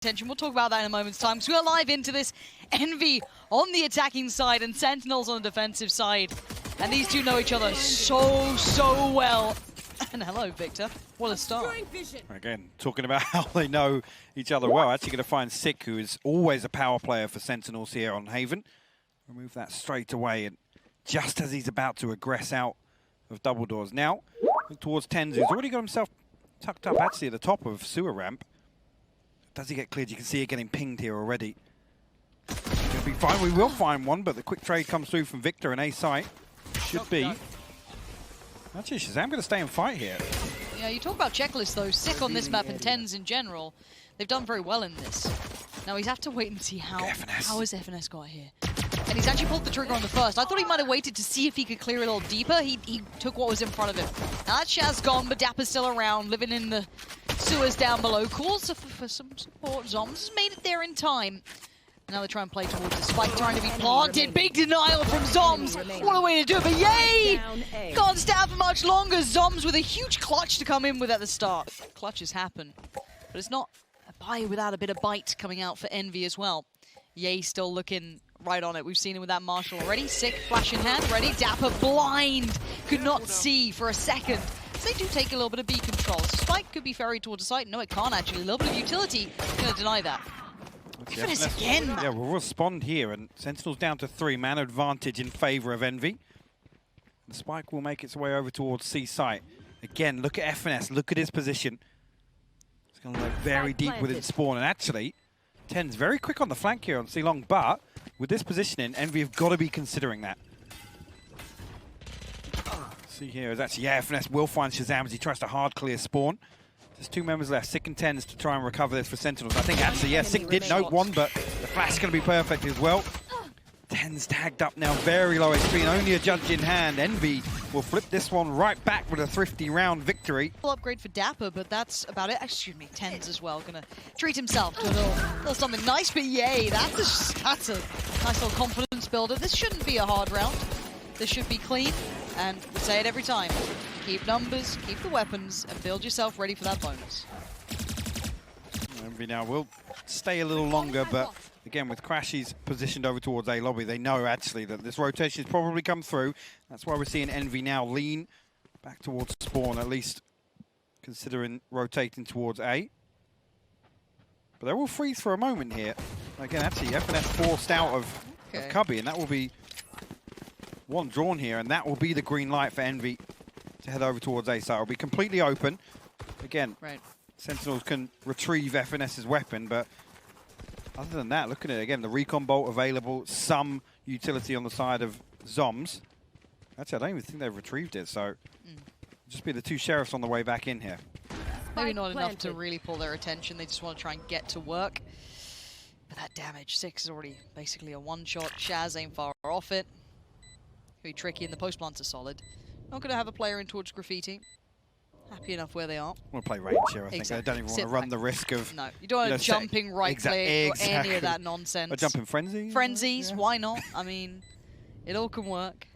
attention. We'll talk about that in a moment's time because we are live into this. Envy on the attacking side and Sentinels on the defensive side. And these two know each other so well. And hello, Victor. What a start. Again, talking about how they know each other well. Actually going to find Sick, who is always a power player for Sentinels here on Haven. Remove that straight away, and just as he's about to aggress out of double doors. Now, look towards TenZ, who's already got himself tucked up actually at the top of sewer ramp. Does he get cleared? You can see it getting pinged here already. It'll be fine. We will find one, but the quick trade comes through from Victor and A site. Should be. Actually, hahZaM going to stay and fight here. Yeah, you talk about checklists though. Sick on this map and TenZ in general. They've done very well in this. Now he's have to wait and see how has FNS got here. And he's actually pulled the trigger on the first. I thought he might have waited to see if he could clear it a little deeper. He took what was in front of him. Now that shah's gone, but dapr's still around, living in the sewers down below. Calls for some support. Zombs made it there in time. Now they try and play towards the spike, trying to be planted. Big denial from zombs. What a way to do it, but yay! Can't stand for much longer. Zombs with a huge clutch to come in with at the start. Clutches happen, but it's not a buy without a bit of bite coming out for Envy as well. Yay still looking right on it. We've seen him with that Marshall already. Sick, flash in hand, ready. dapr blind. Could not see for a second. So they do take a little bit of B control. Spike could be ferried towards the site. No, it can't actually. A little bit of utility. Going to deny that. FNS again. Yeah, we'll respond here, and Sentinels down to 3. Man advantage in favor of Envy. The spike will make its way over towards C site. Again, look at FNS. Look at his position. It's going to look very deep within spawn, and actually, TenZ very quick on the flank here on C long, but with this positioning, Envy have got to be considering that. See here is actually, yeah, FNS will find hahZaM as he tries to hard clear spawn. There's 2 members left, Sick and TenZ, to try and recover this for Sentinels. I think actually, yeah, Sick did note one, but the flash is going to be perfect as well. TenZ tagged up now, very low HP, and only a judge in hand. Envy will flip this one right back with a thrifty round victory. Upgrade for dapr, but that's about it. Excuse me, TenZ as well, gonna treat himself to a little something nice, but yay, that's a nice little confidence builder. This shouldn't be a hard round. This should be clean, and we say it every time. Keep numbers, keep the weapons, and build yourself ready for that bonus. Envy now will stay a little longer, but again, with crashies positioned over towards A lobby, they know actually that this rotation has probably come through. That's why we're seeing Envy now lean back towards spawn, at least considering rotating towards A. But they're all freeze for a moment here. Again, actually, FNS forced out of Cubby, and that will be one drawn here, and that will be the green light for Envy to head over towards A site. It'll be completely open. Again, Sentinels can retrieve FNS's weapon, but other than that, look at it again, the recon bolt available, some utility on the side of zombs. Actually, I don't even think they've retrieved it, so just be the 2 sheriffs on the way back in here. Maybe not enough to really pull their attention. They just want to try and get to work. But that damage, 6 is already basically a one-shot. shah's aim far off it. Be tricky, and the post plants are solid. Not going to have a player in towards graffiti. Happy enough where they are. Want to play range here, I think. They don't even want to run the risk of... No, you don't want a jumping right click or any of that nonsense. A jumping frenzy? Frenzies, why not? I mean, it all can work.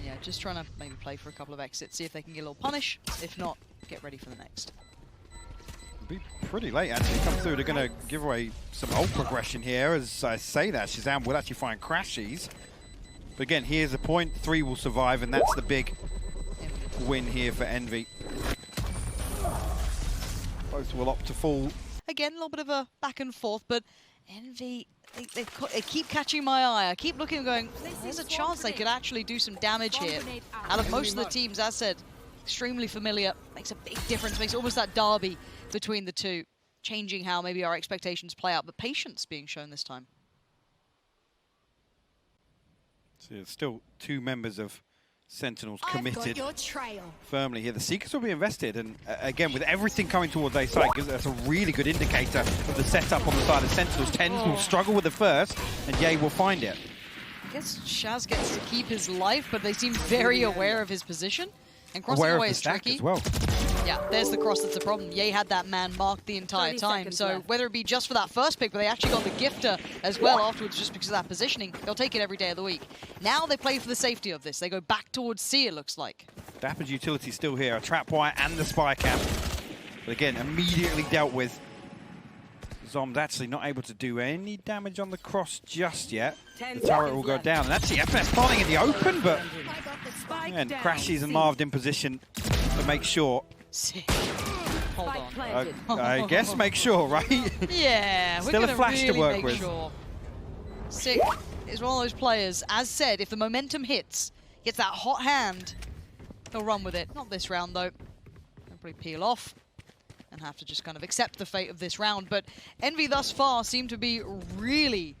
Yeah, just trying to maybe play for a couple of exits, see if they can get a little punish. If not, get ready for the next. It'll be pretty late, actually. Come through, they're going to give away some ult progression here. As I say that, hahZaM will actually find crashies. But again, here's the point. 3 will survive, and that's the big win here for Envy. Both will opt to fall. Again, a little bit of a back and forth, but Envy, they keep catching my eye. I keep looking and going, there's a chance they could actually do some damage here. Out of most of the teams, as said, extremely familiar. Makes a big difference. Makes almost that derby between the two. Changing how maybe our expectations play out, but patience being shown this time. So there's still 2 members of Sentinels committed firmly here. The Seekers will be invested, and again, with everything coming towards A site, that's a really good indicator of the setup on the side of Sentinels. TenZ will struggle with the first, and Ye will find it. I guess shahz gets to keep his life, but they seem very aware of his position. And crossing away is tricky. As well. Yeah, there's the cross that's the problem. Ye had that man marked the entire time, so whether it be just for that first pick, but they actually got the gifter as well afterwards just because of that positioning, they'll take it every day of the week. Now they play for the safety of this. They go back towards C, it looks like. dapr's utility still here, a trap wire and the spy cam. But again, immediately dealt with zombs actually not able to do any damage on the cross just yet. The turret will go down. And actually, FNS planning in the open, but... And crashies and Marved in position to make sure. Sick. Hold on. I guess make sure, right? Yeah, Still a flash really to work with. Sure. Sick is one of those players, as said, if the momentum hits, gets that hot hand, he'll run with it. Not this round, though. He'll probably peel off and have to just kind of accept the fate of this round. But Envy thus far seem to be really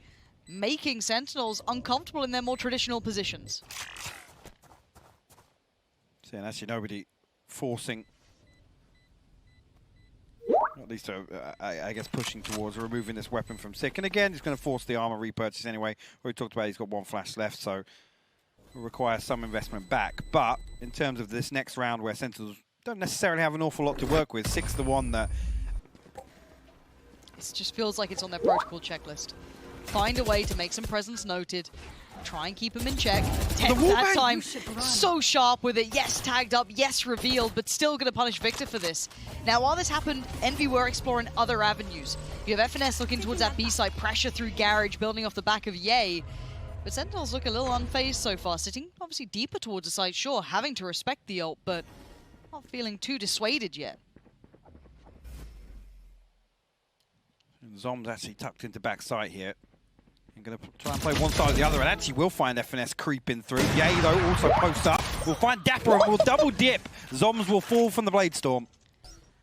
making Sentinels uncomfortable in their more traditional positions. So actually nobody forcing, at least I guess pushing towards removing this weapon from Sick. And again, he's going to force the armor repurchase anyway. We talked about he's got one flash left, so will require some investment back. But in terms of this next round where Sentinels don't necessarily have an awful lot to work with, Sick's the one that... It just feels like it's on their protocol checklist. Find a way to make some presence noted. Try and keep him in check. TenZ that time, so sharp with it. Yes, tagged up. Yes, revealed, but still going to punish Victor for this. Now, while this happened, Envy were exploring other avenues. You have FNS looking towards that B site, pressure through Garage, building off the back of Ye. But Sentinels look a little unfazed so far, sitting obviously deeper towards the site, sure, having to respect the ult, but not feeling too dissuaded yet. And zombs actually tucked into back site here. I'm going to try and play one side or the other, and actually will find FNS creeping through. Ye, though, also posts up. We'll find dapr and we'll double dip. Zombs will fall from the Blade Storm.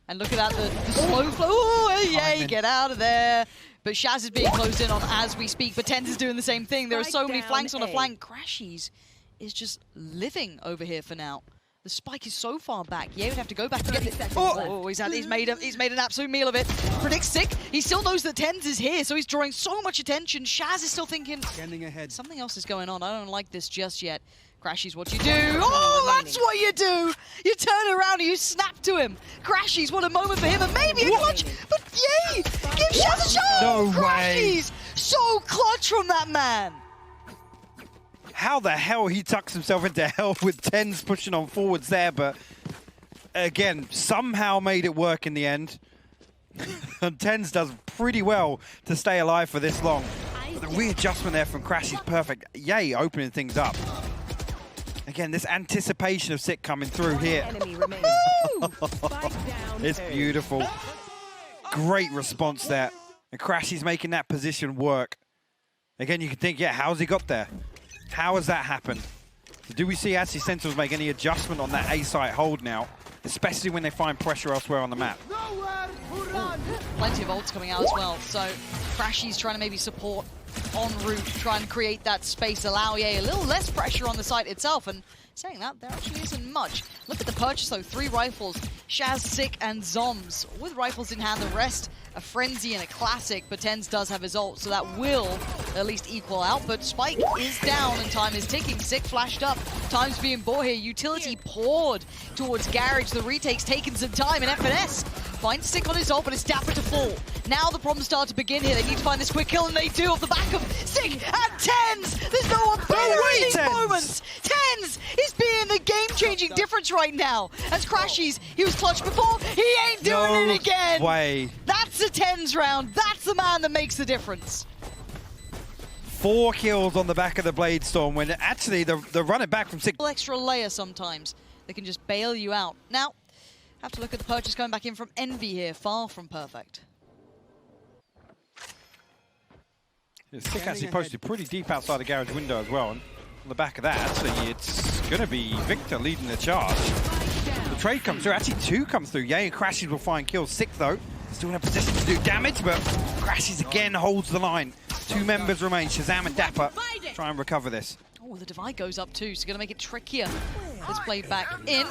And look at that, the slow flow. Oh, Ye, get out of there. But hahZaM is being closed in on as we speak, but TenZ is doing the same thing. There are so many flanks on a flank. crashies is just living over here for now. The spike is so far back. Ye would have to go back to get it. Oh, he's made an absolute meal of it. Predicts Sick. He still knows that TenZ is here, so he's drawing so much attention. hahZaM is still thinking, something else is going on. I don't like this just yet. crashies, what you do? Oh, that's what you do! You turn around and you snap to him. crashies, what a moment for him, and maybe a clutch, but Ye! Give hahZaM a shot! No crashies! So clutch from that man! How the hell he tucks himself into hell with TenZ pushing on forwards there, but again, somehow made it work in the end. And TenZ does pretty well to stay alive for this long. But the readjustment there from Crash is perfect. Ye opening things up. Again, this anticipation of Sick coming through here. It's beautiful. Great response there. And Crash is making that position work. Again, you can think, yeah, how's he got there? How has that happened? So do we see actually Sentinels make any adjustment on that A site hold now? Especially when they find pressure elsewhere on the map. Plenty of ults coming out as well. So crashies trying to maybe support en route, try and create that space, allow Ye a little less pressure on the site itself. And saying that, there actually isn't much. Look at the purchase though, 3 rifles. hahZaM, Sick, and zombs. With rifles in hand, the rest a frenzy and a classic, but TenZ does have his ult, so that will at least equal out. But Spike is down and time is ticking. Sick flashed up, time's being bought here. Utility poured towards Garage. The retake's taken some time, and FNS finds Sick on his ult, but it's dapr to fall. Now the problems start to begin here. They need to find this quick kill, and they do off the back of Sick and TenZ. There's no one better in these moments. TenZ is being the game-changing difference right now. As crashies, he was clutch before, he ain't doing it again. Way. That's a TenZ round. That's the man that makes the difference. 4 kills on the back of the Blade Storm when actually the running back from Sick. Extra layer sometimes. They can just bail you out. Now, have to look at the purchase coming back in from Envy here. Far from perfect. Sick actually posted pretty deep outside the garage window as well. And on the back of that, actually, it's going to be Victor leading the charge. The trade comes through. Actually, 2 come through. Ye and crashies will find kills. Sick, though, still in a position to do damage, but crashies again holds the line. 2 members remain, hahZaM and dapr. Try and recover this. Oh, the divide goes up too, so going to make it trickier. This played back in.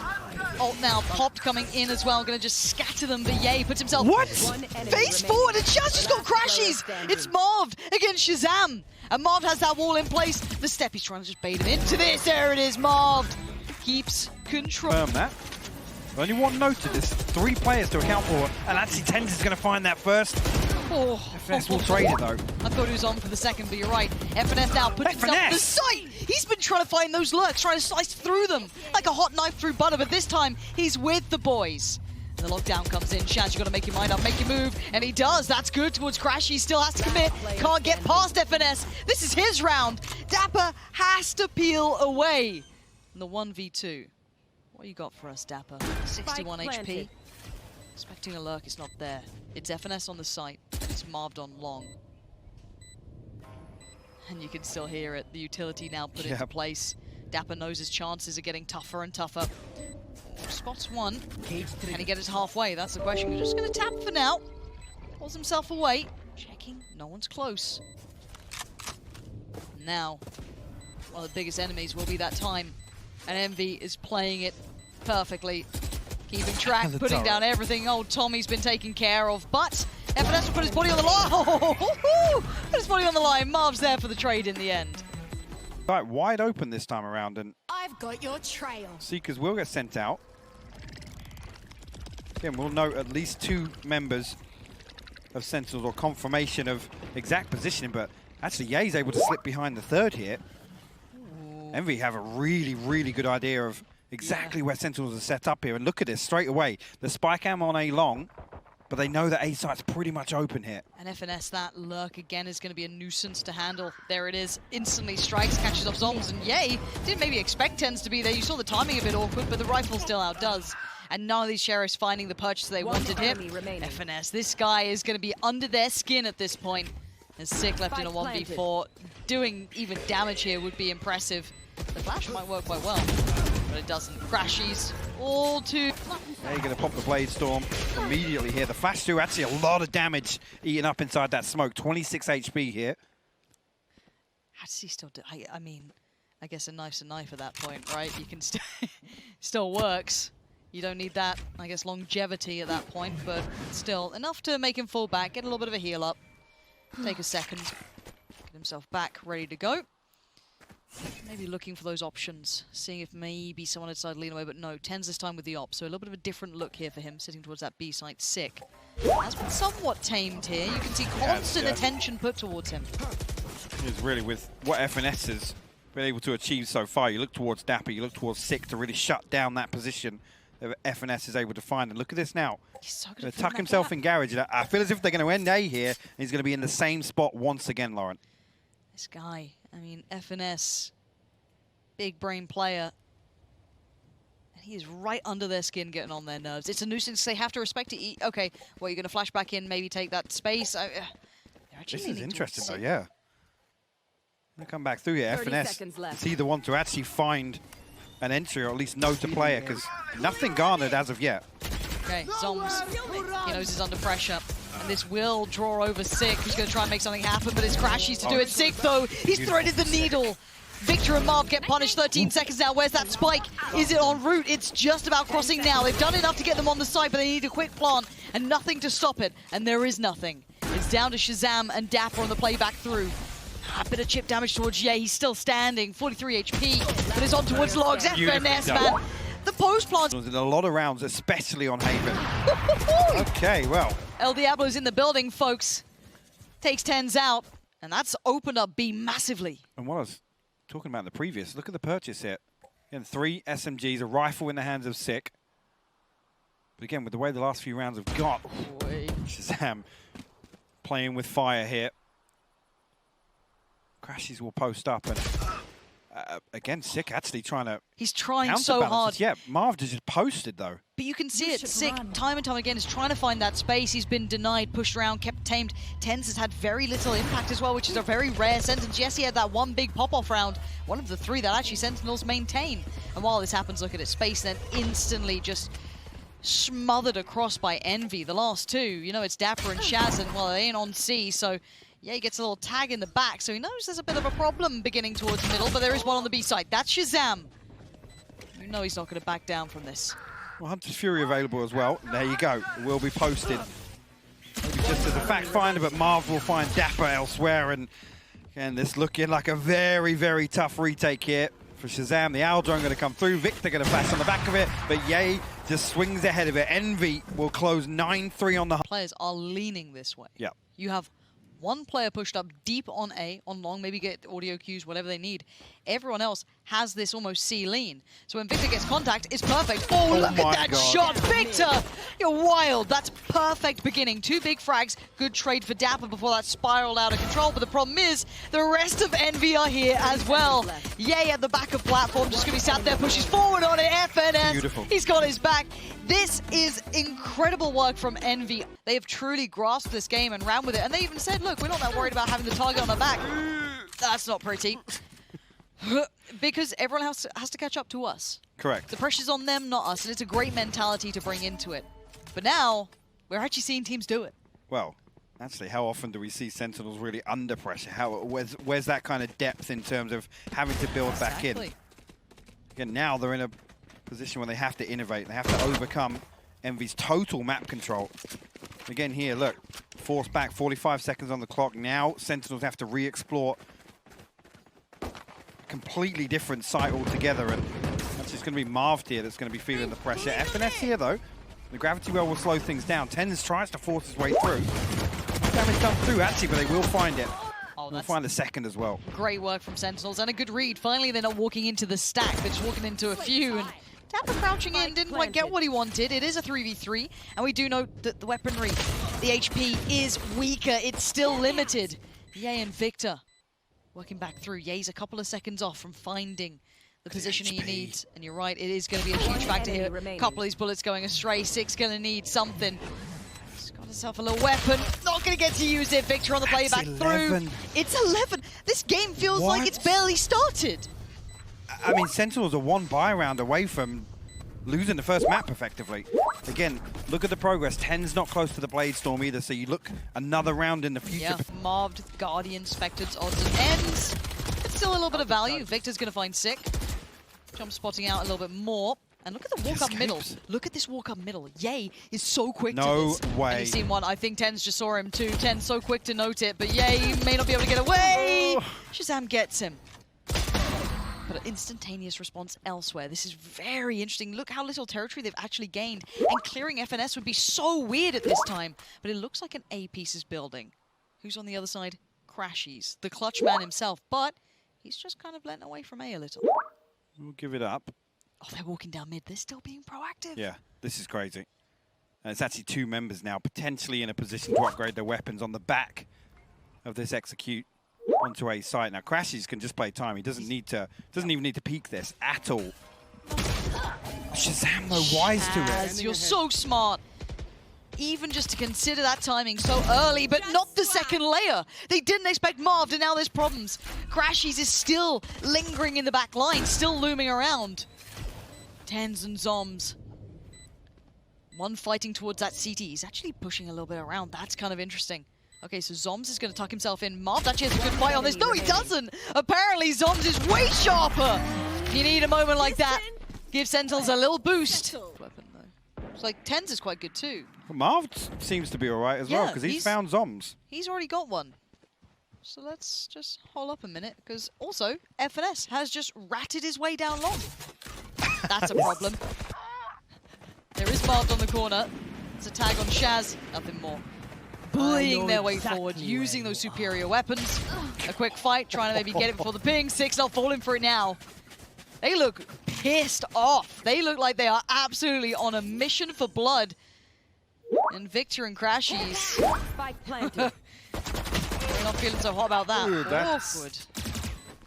Ult now popped coming in as well. Going to just scatter them, but Ye puts himself face forward, and hahZaM's just got crashies. It's Marved against hahZaM. And Marved has that wall in place. The step, he's trying to just bait him into this. There it is, Marved keeps control. Confirm that. Only one noted, there's 3 players to account for, and actually TenZ is going to find that first. Oh, FNS will trade it though. I thought he was on for the second, but you're right. FNS now puts himself on the site. He's been trying to find those lurks, trying to slice through them like a hot knife through butter, but this time he's with the boys. And the lockdown comes in. Shaz, you got to make your mind up, make your move, and he does. That's good towards Crash. He still has to commit. Can't get past FNS. This is his round. dapr has to peel away. And the 1v2. What you got for us, dapr? 61 HP. Expecting a lurk, it's not there. It's FNS on the site. It's Marved on long. And you can still hear it. The utility now put into place. dapr knows his chances are getting tougher and tougher. Spots one. Can he get us halfway? That's the question. We're just going to tap for now. Pulls himself away. Checking. No one's close. Now, one of the biggest enemies will be that time. And Envy is playing it perfectly. Keeping track, putting down everything old Tommy's been taken care of. But FNS will put his body on the line. Oh, put his body on the line. Marv's there for the trade in the end. Right, wide open this time around, and I've got your trail. Seekers will get sent out. Again, we'll note at least 2 members of Sentinels, or confirmation of exact positioning, but actually Ye's able to slip behind the third here. Envy have a really, really good idea of exactly where Sentinels are set up here, and look at this straight away. The spike am on A long, but they know that A site's pretty much open here. And FNS, that lurk again is going to be a nuisance to handle. There it is, instantly strikes, catches off zombs, and Ye didn't maybe expect TenZ to be there. You saw the timing a bit awkward, but the rifle still outdoes. And none of these sheriffs finding the purchase they wanted him. FNS, this guy is going to be under their skin at this point. And Sick left in a 1v4. Doing even damage here would be impressive. The flash might work quite well, but it doesn't. Crashies, all too. Yeah, you're going to pop the Blade Storm immediately here. The flash do actually a lot of damage eaten up inside that smoke. 26 HP here. How does he still do? I mean, I guess a knife's a knife at that point, right? You can still works. You don't need that, I guess, longevity at that point, but still enough to make him fall back, get a little bit of a heal up, take a second, get himself back, ready to go. Maybe looking for those options, seeing if maybe someone had decided to lean away, but no, TenZ this time with the op, so a little bit of a different look here for him, sitting towards that B site. Sick has been somewhat tamed here. You can see constant attention put towards him. It's really with what FNS has been able to achieve so far. You look towards dapr, you look towards Sick to really shut down that position that FNS is able to find. And look at this now. He's so Going to tuck himself in garage. I feel as if they're going to end A here, and he's going to be in the same spot once again, Lauren. This guy, I mean, FNS, big brain player. And he is right under their skin, getting on their nerves. It's a nuisance. They have to respect it. Okay, well, you're going to flash back in, maybe take that space. This is interesting, though, yeah. They come back through here. FNS is either want to actually find an entry, or at least know to play it, because nothing garnered as of yet. Okay, zombs. He knows he's under pressure. And this will draw over Sick, who's going to try and make something happen, but it's crashies to do it. Sick, though, he's threaded the needle. Victor and Marv get punished. 13 seconds now. Where's that spike? Is it en route? It's just about crossing now. They've done enough to get them on the side, but they need a quick plant and nothing to stop it. And there is nothing. It's down to hahZaM and dapr on the playback through. A bit of chip damage towards Ye. He's still standing. 43 HP, but it's on towards logs. FNS, man. The post plant. In a lot of rounds, especially on Haven. Okay, well. El Diablo's in the building, folks. Takes TenZ out, and that's opened up B massively. And what I was talking about in the previous, look at the purchase here. Again, 3 SMGs, a rifle in the hands of Sick. But again, with the way the last few rounds have got, hahZaM playing with fire here. Crashies will post up, and again, Sick actually trying to. He's trying so hard. Yeah, Marv just posted though. But you can see it. Sick, time and time again, is trying to find that space. He's been denied, pushed around, kept tamed. TenZ has had very little impact as well, which is a very rare sentence. Yes, he had that one big pop-off round, one of the 3 that actually Sentinels maintain. And while this happens, look at it, space, then instantly just smothered across by Envy. The last 2, you know, it's dapr and Shaz, and well, they ain't on C, so. Yeah, he gets a little tag in the back, so he knows there's a bit of a problem beginning towards the middle, but there is one on the B side. That's hahZaM. You know he's not going to back down from this. Well, Hunter's Fury available as well. There you go. It will be posted. Maybe just as a fact finder, but Marv will find dapr elsewhere. And again, this looking like a very, very tough retake here for hahZaM. The Owl Drone going to come through. Victor going to flash on the back of it, but Ye just swings ahead of it. Envy will close 9-3 on the... Players are leaning this way. Yeah. You have one player pushed up deep on A, on long, maybe get audio cues, whatever they need. everyone else has this almost C lean. So when Victor gets contact, it's perfect. Oh, look at that shot, Victor! You're wild. That's perfect beginning. 2 big frags. Good trade for dapr before that spiraled out of control. But the problem is, the rest of Envy are here as well. Yay at the back of platform, just gonna be sat there, pushes forward on it. FNS, beautiful. He's got his back. This is incredible work from Envy. They have truly grasped this game and ran with it. And they even said, look, we're not that worried about having the target on our back. That's not pretty. Because everyone has to catch up to us. Correct. The pressure's on them, not us, and it's a great mentality to bring into it. But now, we're actually seeing teams do it. Well, actually, how often do we see Sentinels really under pressure? Where's that kind of depth in terms of having to build back in? Again, now they're in a position where they have to innovate. They have to overcome Envy's total map control. Again here, look, force back, 45 seconds on the clock. Now Sentinels have to re-explore completely different site altogether, and that's just going to be Marved here that's going to be feeling the pressure. FNS here, though. The gravity well will slow things down. TenZ tries to force his way through. Damage done through, actually, but they will find it. Oh, they'll find the second as well. Great work from Sentinels, and a good read. Finally, they're not walking into the stack. They're just walking into a few, and dapr crouching in, didn't quite get what he wanted. It is a 3v3, and we do know that the weaponry, the HP is weaker. It's still limited. Yay and Victor working back through. Ye's a couple of seconds off from finding the positioning he needs. And you're right, it is going to be a huge factor here. A couple of these bullets going astray. Six going to need something. He's got himself a little weapon. Not going to get to use it. Victor on the play back through. It's 11. This game feels like it's barely started. I mean, Sentinels are 1 buy round away from losing the first map effectively. Again, look at the progress. TenZ not close to the Blade Storm either, so you look another round in the future. Yeah, Marved, Guardian, Spectred's odds and ends. It's still a little bit of value. Victor's going to find Sick. Jump spotting out a little bit more. And look at the walk up middle. Look at this walk up middle. Yay is so quick to this. No way. And you've seen one. I think TenZ just saw him too. TenZ so quick to note it, but Yay may not be able to get away. hahZaM gets him. But an instantaneous response elsewhere. This is very interesting. Look how little territory they've actually gained. And clearing FNS would be so weird at this time. But it looks like an A piece is building. Who's on the other side? crashies, the clutch man himself. But he's just kind of letting away from A little. We'll give it up. Oh, they're walking down mid. They're still being proactive. Yeah, this is crazy. And it's actually 2 members now, potentially in a position to upgrade their weapons on the back of this execute onto a site. Now, crashies can just play time. He doesn't even need to peek this at all. hahZaM, though, wise to it. You're so smart. Even just to consider that timing so early, but not the second layer. They didn't expect Marved, and now there's problems. crashies is still lingering in the back line, still looming around. TenZ and zombs. One fighting towards that CT. He's actually pushing a little bit around. That's kind of interesting. Okay, so zombs is going to tuck himself in. Marved actually has a good fight on this. No, he doesn't. Apparently, zombs is way sharper. You need a moment like that. Give Sentinels a little boost. Weapon, though. It's like TenZ is quite good, too. Marved seems to be all right as well, because he's found zombs. He's already got one. So let's just hold up a minute, because also, FNS has just ratted his way down long. That's a problem. There is Marved on the corner. There's a tag on hahZaM. Nothing more. Bullying their way forward, using those superior weapons. A quick fight, trying to maybe get it before the ping. Sentinels falling for it now. They look pissed off. They look like they are absolutely on a mission for blood. And Victor and crashies. They're not feeling so hot about that. Ooh, that's awkward.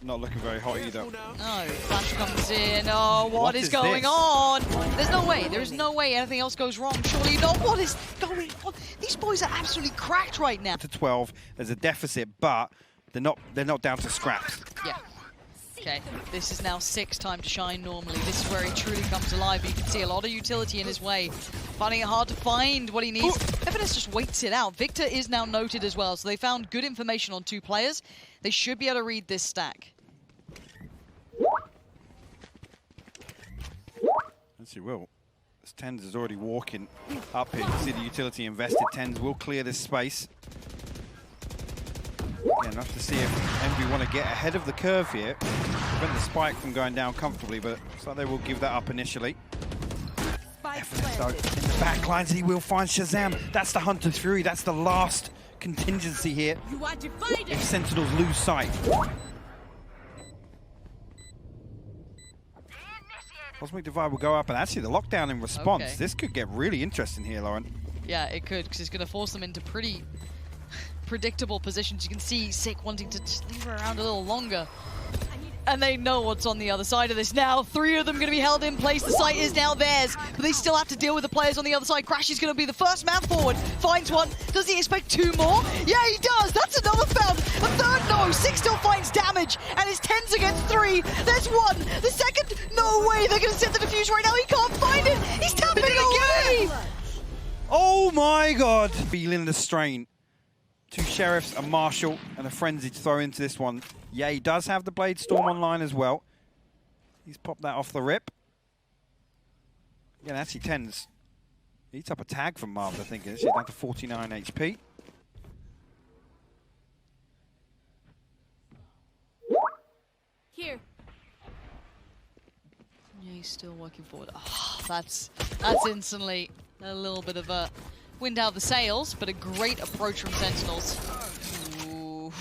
Not looking very hot either. No, Flash comes in. Oh, what is going on? There's no way. There is no way anything else goes wrong. Surely not. What is going on? These boys are absolutely cracked right now. To 12, there's a deficit, but they're not down to scraps. Yeah. Okay, this is now 6 time to shine normally. This is where he truly comes alive. You can see a lot of utility in his way. Finding it hard to find what he needs. FNS just waits it out. Victor is now noted as well, so they found good information on 2 players. They should be able to read this stack. Yes, you will. As TenZ is already walking up here. You can see the utility invested. TenZ will clear this space. Again, we'll have to see if Envy want to get ahead of the curve here. Prevent the spike from going down comfortably, but looks like they will give that up initially. FNS, though, in the back lines, he will find hahZaM. That's the Hunter's Fury. That's the last contingency here. If Sentinels lose sight. Cosmic Divide will go up, and actually the lockdown in response. Okay. This could get really interesting here, Lauren. Yeah, it could, because it's going to force them into pretty predictable positions. You can see Sick wanting to just leave her around a little longer. And they know what's on the other side of this now. 3 of them going to be held in place. The site is now theirs, but they still have to deal with the players on the other side. Crashies going to be the first man forward. Finds one. Does he expect 2 more? Yeah, he does. That's another found. A third, no. Sick still finds damage, and it's TenZ against 3. There's 1. The second, no way. They're going to set the defuse right now. He can't find it. He's tapping it away. Oh my god! Feeling the strain. 2 sheriffs, a marshal, and a frenzy to throw into this one. Yeah, he does have the Blade Storm online as well. He's popped that off the rip. Yeah, actually TenZ eats up a tag from Marved, I think. She's down to 49 HP. Here. Yeah, he's still working forward. Oh, that's instantly a little bit of a wind out the sails, but a great approach from Sentinels. Ooh.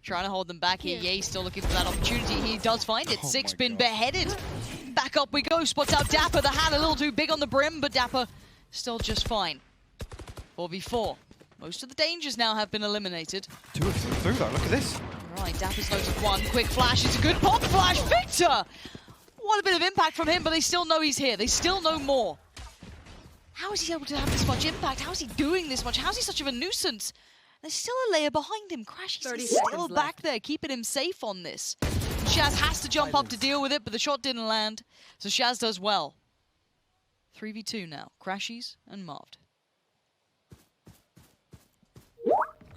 Trying to hold them back here. Yay, still looking for that opportunity. He does find it. Sick's been beheaded. Back up we go. Spots out dapr. The hat a little too big on the brim, but dapr still just fine. 4v4. Most of the dangers now have been eliminated. 2 of them through though, look at this. Right, dapr's noted 1. Quick flash. It's a good pop flash. Victor! What a bit of impact from him, but they still know he's here. They still know more. How is he able to have this much impact? How is he doing this much? How is he such of a nuisance? There's still a layer behind him. crashies is still back there, keeping him safe on this. hahZaM has to jump up to deal with it, but the shot didn't land. So hahZaM does well. 3v2 now. crashies and Marved.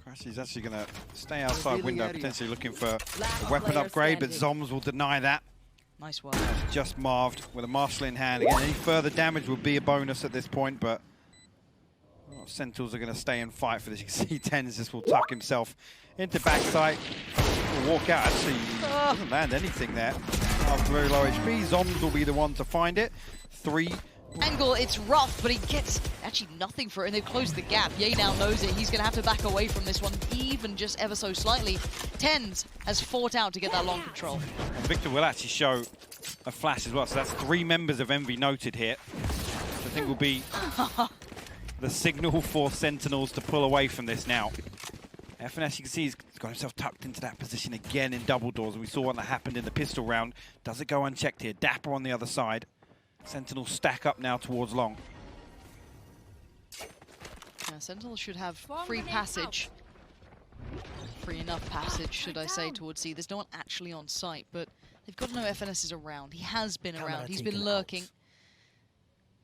crashies actually going to stay outside window, potentially looking for a weapon upgrade, but zombs will deny that. Nice work. That's just Marved with a marshal in hand. Again, any further damage would be a bonus at this point, but Sentinels are going to stay and fight for this. You can see TenZ just will tuck himself into backside. Will walk out. Actually, doesn't land anything there. After very low HP, zombs will be the one to find it. 3. Angle, it's rough, but he gets actually nothing for it, and they've closed the gap. Ye now knows it. He's going to have to back away from this one, even just ever so slightly. TenZ has fought out to get that long control. And Victor will actually show a flash as well. So that's 3 members of Envy noted here. Which I think will be the signal for Sentinels to pull away from this now. FNS, you can see he's got himself tucked into that position again in double doors. And we saw what that happened in the pistol round. Does it go unchecked here? dapr on the other side. Sentinels stack up now towards long. Yeah, Sentinels should have free passage. Free enough passage, should I say, towards C. There's no one actually on site, but they've got to know FNS is around. He has been around. He's been lurking.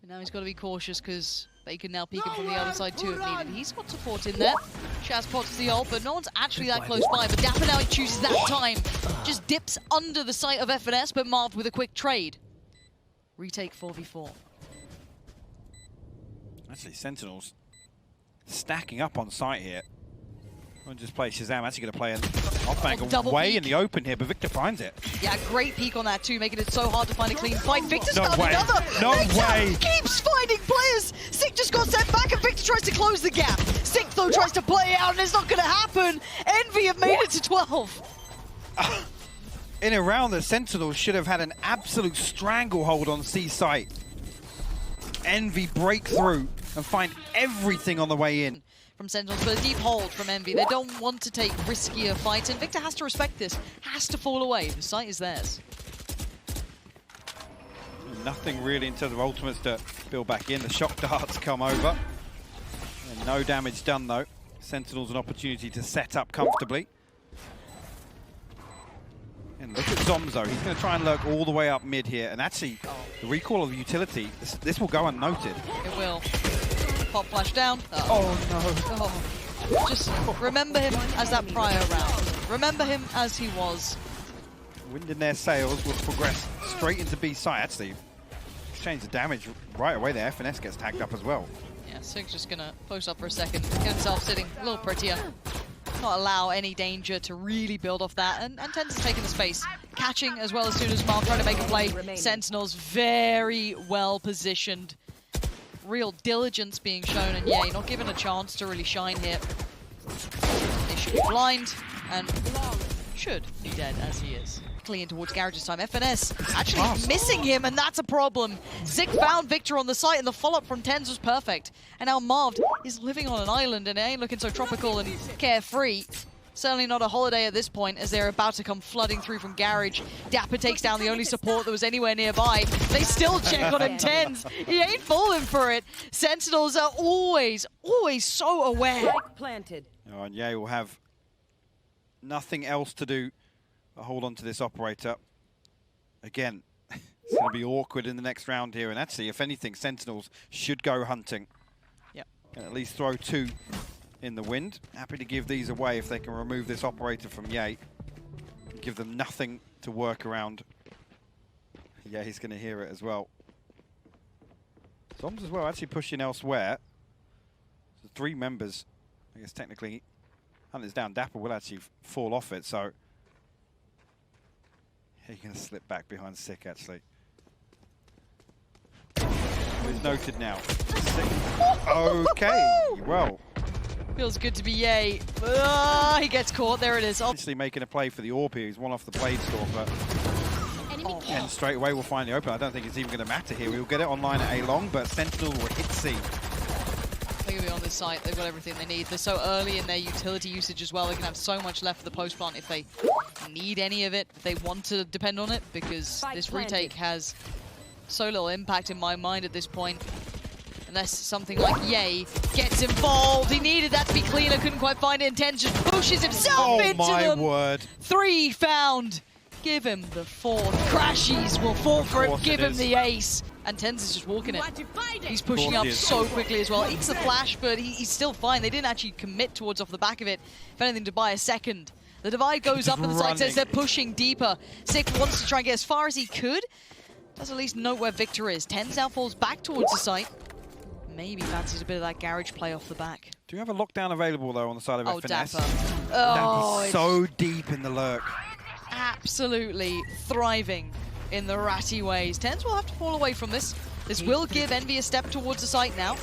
But now he's got to be cautious because they can now peek him from the other side too if needed. He's got support in there. hahZaM pots the ult, but no one's actually that close by. But dapr now chooses that time. Just dips under the sight of FNS, but Marved with a quick trade. Retake 4v4. Actually, Sentinels stacking up on site here. I'll just play hahZaM. Actually going to play an off-angle way in the open here, but Victor finds it. Yeah, great peek on that too, making it so hard to find a clean fight. Victor's No found way. another. No Victor way. keeps finding players. Sick just got sent back, and Victor tries to close the gap. Sick though tries to play out, and it's not going to happen. Envy have made it to 12. In a round, the Sentinels should have had an absolute stranglehold on C site. Envy break through and find everything on the way in. From Sentinels, but a deep hold from Envy. They don't want to take riskier fights, and Victor has to respect this. Has to fall away. The site is theirs. Nothing really in terms of ultimates to build back in. The shock darts come over. And no damage done though. Sentinels an opportunity to set up comfortably. And look at zombs though. He's going to try and lurk all the way up mid here. And actually, the recall of utility, this will go unnoted. It will. Pop flash down. Oh no. Oh. Just remember him as that prior round. Remember him as he was. Wind in their sails will progress straight into B site. Actually, change the damage right away there. FNS gets tagged up as well. Yeah, Sig's just going to post up for a second. Get himself sitting a little prettier. Not allow any danger to really build off that, and TenZ is taking the space, catching as well as soon as Marv trying to make a play. Sentinels very well positioned, real diligence being shown, and yeah, not given a chance to really shine here. They should be blind and should be dead as he is. quickly in towards Garage's time. FNS actually missing him, and that's a problem. Zik found Victor on the site, and the follow-up from TenZ was perfect. And now Marved is living on an island, and it ain't looking so tropical and carefree. Certainly not a holiday at this point, as they're about to come flooding through from Garage. dapr takes down the only support that was anywhere nearby. They still check on him, TenZ. He ain't falling for it. Sentinels are always so aware. Planted. Oh, and Ye will have nothing else to do but hold on to this operator. Again, it's going to be awkward in the next round here. And actually, if anything, Sentinels should go hunting. Yep. And at least throw 2 in the wind. Happy to give these away if they can remove this operator from Ye. Give them nothing to work around. Yeah, he's going to hear it as well. Zombs as well, actually pushing elsewhere. So 3 members. I guess technically, Hunter's down. dapr will actually fall off it, so he's going to slip back behind Sick, actually. It's noted now. Sick. Okay, well. Feels good to be Ye. He gets caught. There it is. Actually making a play for the Orb here. He's one off the Blade Storm, but and straight away we'll find the open. I don't think it's even going to matter here. We'll get it online at A long, but Sentinel will hit C. They're going to be on this site. They've got everything they need. They're so early in their utility usage as well. They can have so much left for the post plant if they need any of it, if they want to depend on it, because this retake has so little impact in my mind at this point. Unless something like Ye gets involved. He needed that to be cleaner, couldn't quite find it, and TenZ just pushes himself into them. Oh my word. 3 found. Give him the 4th. crashies will fall for him. Give him the ace. And TenZ is just walking it. He's pushing up so quickly as well. Eats the flash, but he's still fine. They didn't actually commit towards off the back of it. If anything, to buy a second. The divide goes up, and the side says they're pushing deeper. Sick wants to try and get as far as he could. Does at least note where Victor is. TenZ now falls back towards the site. Maybe fancies a bit of that garage play off the back. Do you have a lockdown available, though, on the side of FNS? dapr. Oh, dapr so deep in the lurk. Absolutely thriving in the ratty ways. TenZ will have to fall away from this. This will give Envy a step towards the site now.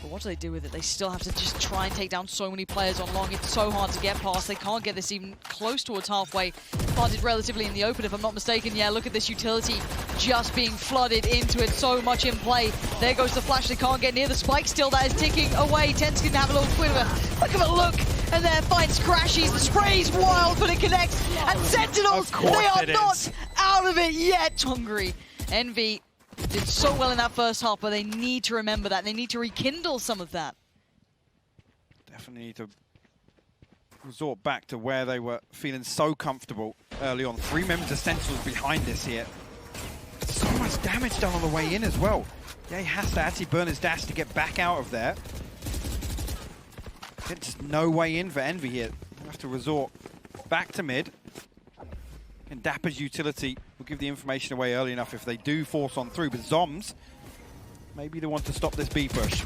But what do they do with it? They still have to just try and take down so many players on long. It's so hard to get past. They can't get this even close towards halfway. Planted relatively in the open, if I'm not mistaken. Yeah, look at this utility just being flooded into it. So much in play. There goes the flash. They can't get near the spike still. That is ticking away. TenZ can have a little quick of a look. And there finds crashies. The spray's wild, but it connects. And Sentinels, they are not out of it yet. Hungry. Envy did so well in that first half, but they need to remember that. They need to rekindle some of that. Definitely need to resort back to where they were feeling so comfortable early on. 3 members of Sentinels behind this here. So much damage done on the way in as well. Yeah, he has to actually burn his dash to get back out of there. There's just no way in for Envy here. We'll have to resort back to mid. And dapr's utility will give the information away early enough if they do force on through. But zombs, maybe they want to stop this B push.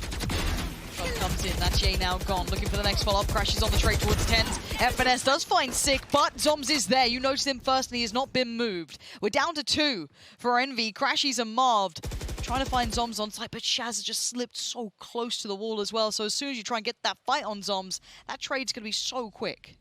Comes in, that's Ye now gone, looking for the next follow-up, crashes on the straight towards TenZ. FNS does find Sick, but zombs is there. You notice him first, and he has not been moved. We're down to 2 for Envy. crashies and Marved trying to find zombs on site, but Shaz has just slipped so close to the wall as well. So as soon as you try and get that fight on zombs, that trade's going to be so quick.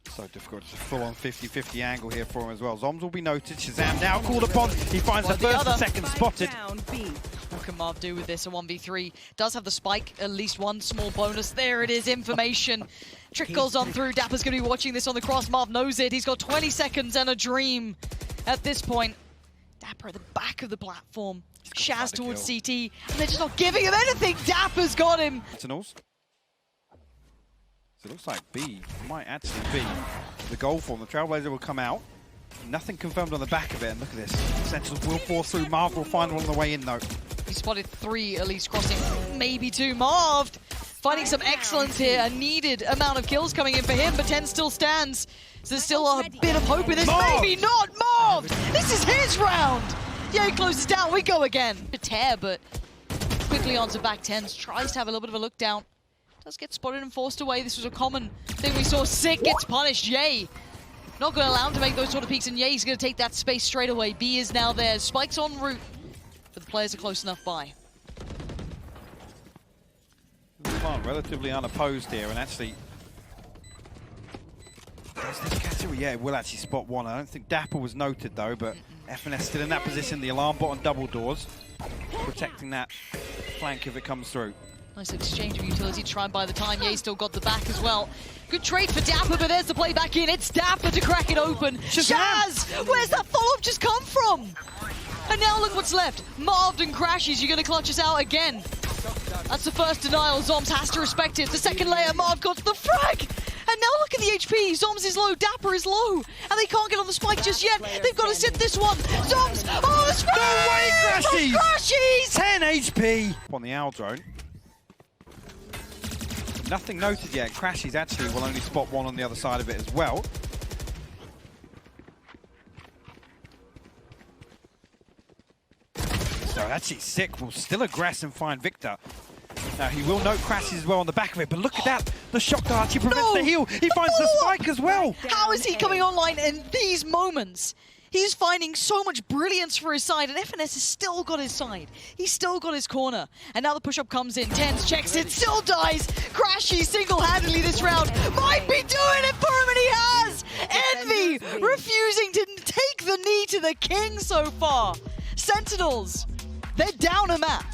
So difficult. It's a full-on 50-50 angle here for him as well. Zombs will be noted. hahZaM now called upon. He finds the first and second spotted. What can Marv do with this? A 1v3. Does have the spike. At least one small bonus. There it is. Information trickles on through. dapr's going to be watching this on the cross. Marv knows it. He's got 20 seconds and a dream at this point. dapr at the back of the platform. Shaz towards CT. And they're just not giving him anything. dapr's got him. Sentinels. So it looks like B might actually be the goal for him. The Trailblazer will come out. Nothing confirmed on the back of it. And look at this. Sentinels will force through. Marv will find one on the way in, though. He spotted 3 at least crossing. Maybe 2. Marv finding some excellence here. A needed amount of kills coming in for him, but TenZ still stands. So there's still a bit of hope in this. Marv! Maybe not. Marv! This is his round. Yeah, he closes down. We go again. A tear, but quickly onto back. TenZ tries to have a little bit of a look down. Does get spotted and forced away. This was a common thing we saw. Sick gets punished. Ye not going to allow him to make those sort of peaks, and Ye's going to take that space straight away. B is now there. Spike's en route, but the players are close enough by. Relatively unopposed here, and actually does this catch a sure, yeah, it will actually spot one. I don't think dapr was noted though, but FNS still in that position. The alarm bot on double doors, protecting that flank if it comes through. Nice exchange of utility to try and buy the time. Ye still got the back as well. Good trade for dapr, but there's the play back in. It's dapr to crack it open. hahZaM! Where's that follow-up just come from? And now look what's left. Marved and crashies. You're going to clutch us out again. That's the first denial. zombs has to respect it. The second layer, Marv got the frag. And now look at the HP. zombs is low, dapr is low. And they can't get on the spike just yet. They've got to sit this one. zombs! Oh, the spike! No way, crashies! crashies! 10 HP! On the owl drone. Nothing noted yet. crashies actually will only spot one on the other side of it as well. So actually sick will still aggress and find Victor. Now he will note crashies as well on the back of it, but look at that. The shock dart actually prevents the heal. He finds the spike as well. How is he coming online in these moments? He's finding so much brilliance for his side, and FNS has still got his side. He's still got his corner. And now the push-up comes in. TenZ checks it, still dies. crashies single-handedly this round. Might be doing it for him, and he has! Envy refusing to take the knee to the king so far. Sentinels, they're down a map.